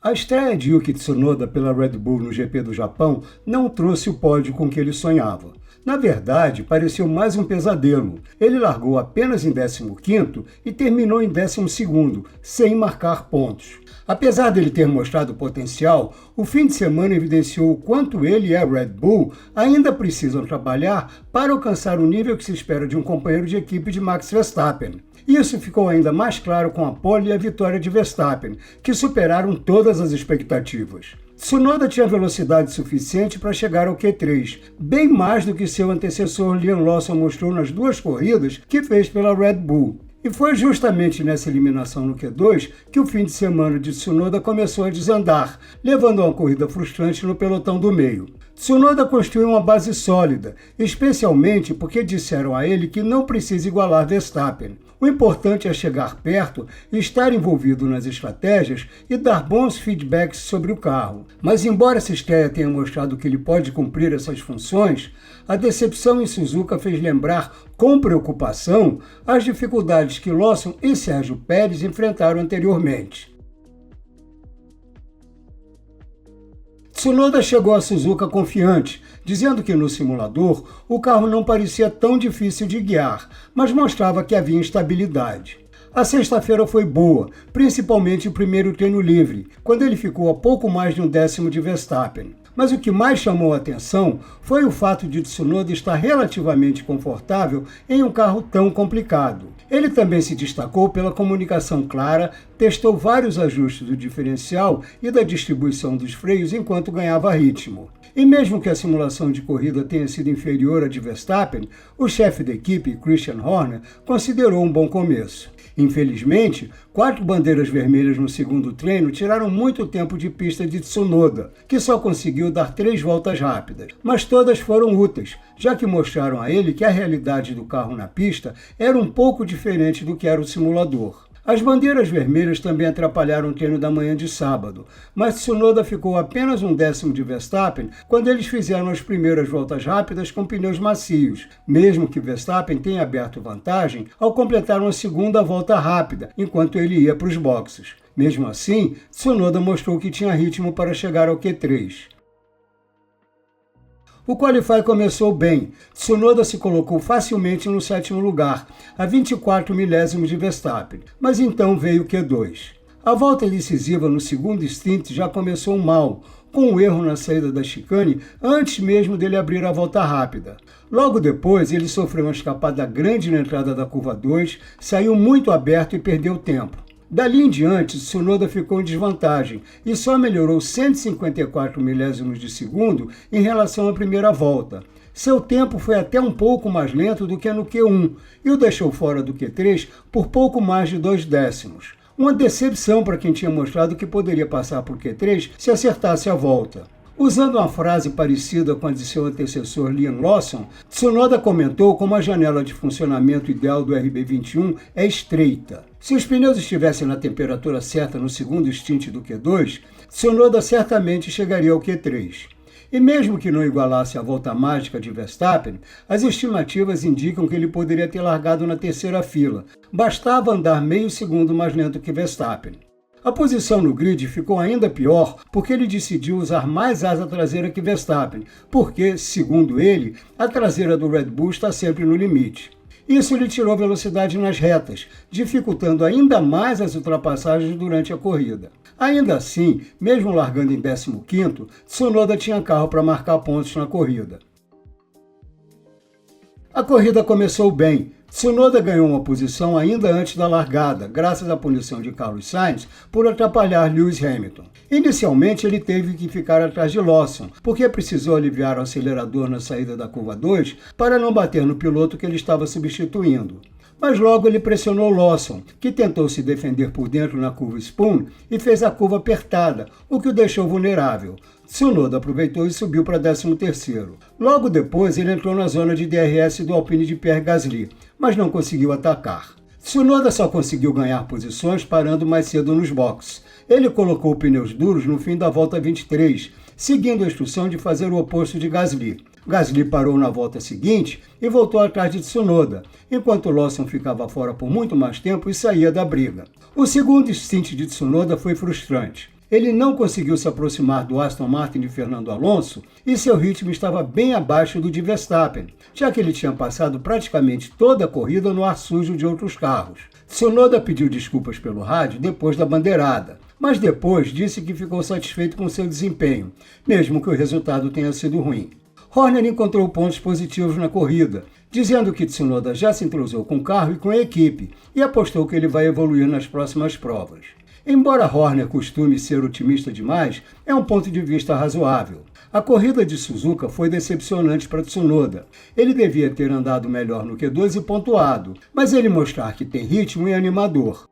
A estreia de Yuki Tsunoda pela Red Bull no GP do Japão não trouxe o pódio com que ele sonhava. Na verdade, pareceu mais um pesadelo. Ele largou apenas em 15º e terminou em 12º, sem marcar pontos. Apesar dele ter mostrado potencial, o fim de semana evidenciou o quanto ele e a Red Bull ainda precisam trabalhar para alcançar o nível que se espera de um companheiro de equipe de Max Verstappen. Isso ficou ainda mais claro com a pole e a vitória de Verstappen, que superaram todas as expectativas. Tsunoda tinha velocidade suficiente para chegar ao Q3, bem mais do que seu antecessor Liam Lawson mostrou nas duas corridas que fez pela Red Bull. E foi justamente nessa eliminação no Q2 que o fim de semana de Tsunoda começou a desandar, levando a uma corrida frustrante no pelotão do meio. Tsunoda construiu uma base sólida, especialmente porque disseram a ele que não precisa igualar Verstappen. O importante é chegar perto, estar envolvido nas estratégias e dar bons feedbacks sobre o carro. Mas embora essa estreia tenha mostrado que ele pode cumprir essas funções, a decepção em Suzuka fez lembrar com preocupação as dificuldades que Lawson e Sérgio Pérez enfrentaram anteriormente. Tsunoda chegou a Suzuka confiante, dizendo que no simulador o carro não parecia tão difícil de guiar, mas mostrava que havia instabilidade. A sexta-feira foi boa, principalmente o primeiro treino livre, quando ele ficou a pouco mais de um décimo de Verstappen. Mas o que mais chamou a atenção foi o fato de Tsunoda estar relativamente confortável em um carro tão complicado. Ele também se destacou pela comunicação clara, testou vários ajustes do diferencial e da distribuição dos freios enquanto ganhava ritmo. E mesmo que a simulação de corrida tenha sido inferior à de Verstappen, o chefe da equipe, Christian Horner, considerou um bom começo. Infelizmente, 4 bandeiras vermelhas no segundo treino tiraram muito tempo de pista de Tsunoda, que só conseguiu dar 3 voltas rápidas. Mas todas foram úteis, já que mostraram a ele que a realidade do carro na pista era um pouco diferente do que era o simulador. As bandeiras vermelhas também atrapalharam o treino da manhã de sábado, mas Tsunoda ficou apenas um décimo de Verstappen quando eles fizeram as primeiras voltas rápidas com pneus macios, mesmo que Verstappen tenha aberto vantagem ao completar uma segunda volta rápida, enquanto ele ia para os boxes. Mesmo assim, Tsunoda mostrou que tinha ritmo para chegar ao Q3. O Qualify começou bem. Tsunoda se colocou facilmente no 7º lugar, a 24 milésimos de Verstappen. Mas então veio o Q2. A volta decisiva no segundo stint já começou mal, com um erro na saída da chicane antes mesmo dele abrir a volta rápida. Logo depois, ele sofreu uma escapada grande na entrada da curva 2, saiu muito aberto e perdeu tempo. Dali em diante, Tsunoda ficou em desvantagem e só melhorou 154 milésimos de segundo em relação à primeira volta. Seu tempo foi até um pouco mais lento do que no Q1 e o deixou fora do Q3 por pouco mais de 2 décimos. Uma decepção para quem tinha mostrado que poderia passar por Q3 se acertasse a volta. Usando uma frase parecida com a de seu antecessor Liam Lawson, Tsunoda comentou como a janela de funcionamento ideal do RB21 é estreita. Se os pneus estivessem na temperatura certa no segundo stint do Q2, Tsunoda certamente chegaria ao Q3. E mesmo que não igualasse a volta mágica de Verstappen, as estimativas indicam que ele poderia ter largado na terceira fila. Bastava andar meio segundo mais lento que Verstappen. A posição no grid ficou ainda pior porque ele decidiu usar mais asa traseira que Verstappen, porque, segundo ele, a traseira do Red Bull está sempre no limite. Isso lhe tirou velocidade nas retas, dificultando ainda mais as ultrapassagens durante a corrida. Ainda assim, mesmo largando em 15º, Tsunoda tinha carro para marcar pontos na corrida. A corrida começou bem. Tsunoda ganhou uma posição ainda antes da largada, graças à punição de Carlos Sainz por atrapalhar Lewis Hamilton. Inicialmente, ele teve que ficar atrás de Lawson, porque precisou aliviar o acelerador na saída da curva 2 para não bater no piloto que ele estava substituindo. Mas logo ele pressionou Lawson, que tentou se defender por dentro na curva Spoon e fez a curva apertada, o que o deixou vulnerável. Tsunoda aproveitou e subiu para 13º. Logo depois, ele entrou na zona de DRS do Alpine de Pierre Gasly, mas não conseguiu atacar. Tsunoda só conseguiu ganhar posições parando mais cedo nos boxes. Ele colocou pneus duros no fim da volta 23, seguindo a instrução de fazer o oposto de Gasly. Gasly parou na volta seguinte e voltou atrás de Tsunoda, enquanto Lawson ficava fora por muito mais tempo e saía da briga. O segundo stint de Tsunoda foi frustrante. Ele não conseguiu se aproximar do Aston Martin de Fernando Alonso e seu ritmo estava bem abaixo do de Verstappen, já que ele tinha passado praticamente toda a corrida no ar sujo de outros carros. Tsunoda pediu desculpas pelo rádio depois da bandeirada, mas depois disse que ficou satisfeito com seu desempenho, mesmo que o resultado tenha sido ruim. Horner encontrou pontos positivos na corrida, dizendo que Tsunoda já se entrosou com o carro e com a equipe e apostou que ele vai evoluir nas próximas provas. Embora Horner costume ser otimista demais, é um ponto de vista razoável. A corrida de Suzuka foi decepcionante para Tsunoda. Ele devia ter andado melhor no Q2 e pontuado, mas ele mostrar que tem ritmo é animador.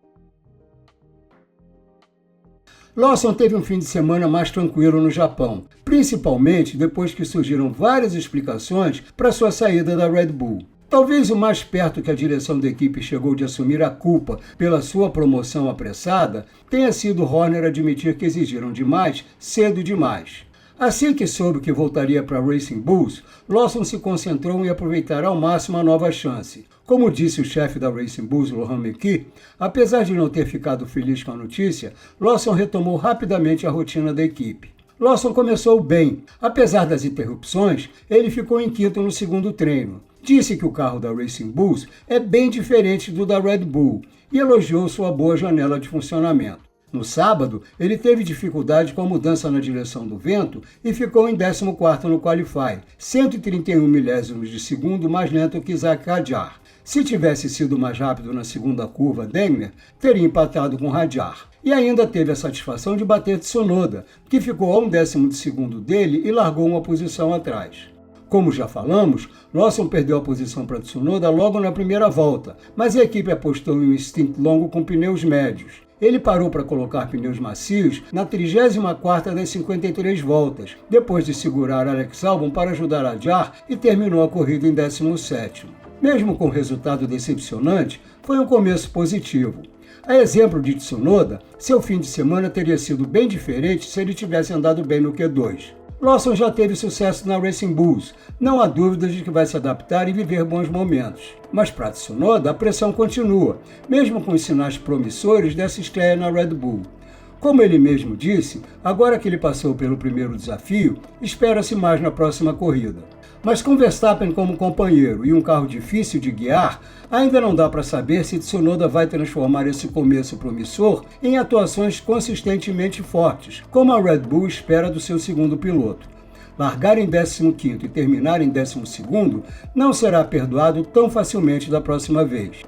Lawson teve um fim de semana mais tranquilo no Japão, principalmente depois que surgiram várias explicações para sua saída da Red Bull. Talvez o mais perto que a direção da equipe chegou de assumir a culpa pela sua promoção apressada tenha sido Horner admitir que exigiram demais, cedo demais. Assim que soube que voltaria para Racing Bulls, Lawson se concentrou em aproveitar ao máximo a nova chance. Como disse o chefe da Racing Bulls, Lohan Mekhi, apesar de não ter ficado feliz com a notícia, Lawson retomou rapidamente a rotina da equipe. Lawson começou bem. Apesar das interrupções, ele ficou em quinto no segundo treino. Disse que o carro da Racing Bulls é bem diferente do da Red Bull e elogiou sua boa janela de funcionamento. No sábado, ele teve dificuldade com a mudança na direção do vento e ficou em 14º no Qualify, 131 milésimos de segundo mais lento que Zack Hadjar. Se tivesse sido mais rápido na segunda curva, Degner teria empatado com Hadjar. E ainda teve a satisfação de bater Tsunoda, que ficou a 1/10 de segundo dele e largou uma posição atrás. Como já falamos, Lawson perdeu a posição para Tsunoda logo na primeira volta, mas a equipe apostou em um stint longo com pneus médios. Ele parou para colocar pneus macios na 34ª das 53 voltas, depois de segurar Alex Albon para ajudar Hadjar e terminou a corrida em 17º. Mesmo com o resultado decepcionante, foi um começo positivo. A exemplo de Tsunoda, seu fim de semana teria sido bem diferente se ele tivesse andado bem no Q2. Lawson já teve sucesso na Racing Bulls, não há dúvidas de que vai se adaptar e viver bons momentos. Mas para Tsunoda, a pressão continua, mesmo com os sinais promissores dessa estreia na Red Bull. Como ele mesmo disse, agora que ele passou pelo primeiro desafio, espera-se mais na próxima corrida. Mas com Verstappen como companheiro e um carro difícil de guiar, ainda não dá para saber se Tsunoda vai transformar esse começo promissor em atuações consistentemente fortes, como a Red Bull espera do seu segundo piloto. Largar em 15º e terminar em 12º não será perdoado tão facilmente da próxima vez.